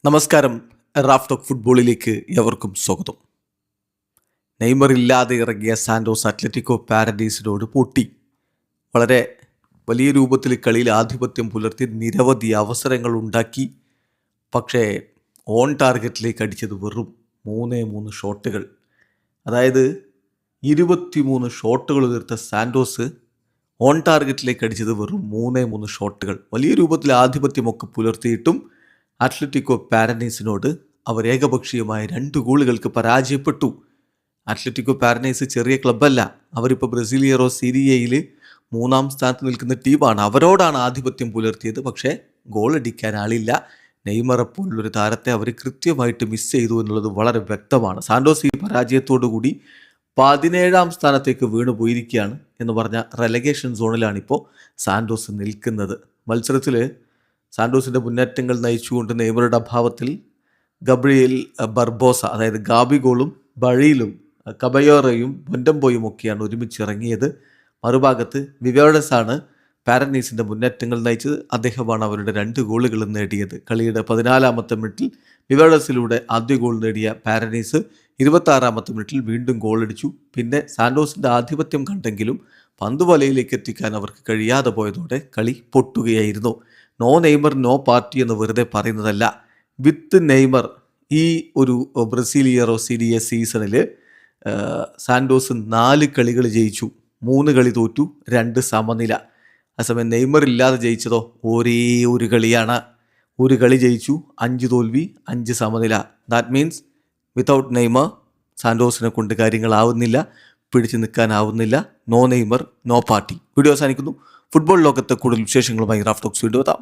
നമസ്കാരം. Raf talk ഫുട്ബോളിലേക്ക് എവർക്കും സ്വാഗതം. നെയ്മർ ഇല്ലാതെ ഇറങ്ങിയ സാന്റോസ് അത്ലറ്റിക്കോ പാരഡൈസിനോട് പൊട്ടി. വളരെ വലിയ രൂപത്തിൽ കളിയിൽ ആധിപത്യം പുലർത്തി നിരവധി അവസരങ്ങൾ ഉണ്ടാക്കി. പക്ഷേ ഓൺ ടാർഗറ്റിലേക്ക് അടിച്ചത് വെറും 3 ഷോട്ടുകൾ. അതായത് 23 ഷോട്ടുകൾ തീർത്ത സാന്റോസ് ഓൺ ടാർഗറ്റിലേക്ക് അടിച്ചത് വെറും 3 ഷോട്ടുകൾ. വലിയ രൂപത്തിൽ ആധിപത്യമൊക്കെ പുലർത്തിയിട്ടും അത്ലറ്റിക്കോ പാരനൈസിനോട് അവർ ഏകപക്ഷീയമായ 2 ഗോളുകൾക്ക് പരാജയപ്പെട്ടു. അത്ലറ്റിക്കോ പാരനൈസ് ചെറിയ ക്ലബ്ബല്ല. അവരിപ്പോൾ ബ്രസീലിയറോ സീരിയയിൽ 3-ാം സ്ഥാനത്ത് നിൽക്കുന്ന ടീമാണ്. അവരോടാണ് ആധിപത്യം പുലർത്തിയത്. പക്ഷേ ഗോൾ അടിക്കാൻ ആളില്ല. നെയ്മറെ പോലുള്ളൊരു താരത്തെ അവർ കൃത്യമായിട്ട് മിസ് ചെയ്തു എന്നുള്ളത് വളരെ വ്യക്തമാണ്. സാന്റോസ് ഈ പരാജയത്തോടു കൂടി 17-ാം സ്ഥാനത്തേക്ക് വീണു പോയിരിക്കുകയാണ് എന്ന് പറഞ്ഞ റെലഗേഷൻ സോണിലാണിപ്പോൾ സാന്റോസ് നിൽക്കുന്നത്. മത്സരത്തിൽ സാന്റോസിൻ്റെ മുന്നേറ്റങ്ങൾ നയിച്ചുകൊണ്ട് നെയ്മറുടെ അഭാവത്തിൽ ഗബ്രിയേൽ ബർബോസ, അതായത് ഗാബിഗോളും ബഴിയിലും കബയോറയും ബൊൻഡംബോയും ഒക്കെയാണ് ഒരുമിച്ചിറങ്ങിയത്. മറുഭാഗത്ത് വിവേഡസാണ് പാരനൈസിൻ്റെ മുന്നേറ്റങ്ങൾ നയിച്ചത്. അദ്ദേഹമാണ് അവരുടെ 2 ഗോളുകളും നേടിയത്. കളിയുടെ 14-ാമത്തെ മിനിറ്റിൽ വിവേഡസിലൂടെ ആദ്യ ഗോൾ നേടിയ പാരനൈസ് 26-ാമത്തെ മിനിറ്റിൽ വീണ്ടും ഗോളടിച്ചു. പിന്നെ സാന്റോസിൻ്റെ ആധിപത്യം കണ്ടെങ്കിലും പന്ത് വലയിലേക്ക് എത്തിക്കാൻ അവർക്ക് കഴിയാതെ പോയതോടെ കളി പൊട്ടുകയായിരുന്നു. നോ നെയ്മർ നോ പാർട്ടി എന്ന് വെറുതെ പറയുന്നതല്ല. വിത്ത് നെയ്മർ ഈ ഒരു ബ്രസീലിയറോ സീരിയ സീസണിൽ സാന്റോസ് 4 കളികൾ ജയിച്ചു, 3 കളി തോറ്റു, 2 സമനില. അതേസമയം നെയ്മർ ഇല്ലാതെ ജയിച്ചതോ ഒരേ ഒരു കളിയാണ്. 1 കളി ജയിച്ചു, 5 തോൽവി, 5 സമനില. ദാറ്റ് മീൻസ് വിത്തൗട്ട് നെയ്മർ സാന്റോസിനെ കൊണ്ട് കാര്യങ്ങളാവുന്നില്ല, പിടിച്ചു നിൽക്കാനാവുന്നില്ല. No Neymar no party. Video അവസാനിക്കുന്നു. ഫുട്ബോൾ ലോകത്തെ കൂടുതൽ വിശേഷങ്ങളുമായി റാഫ് ടോക്സ് വീണ്ടും എത്താം.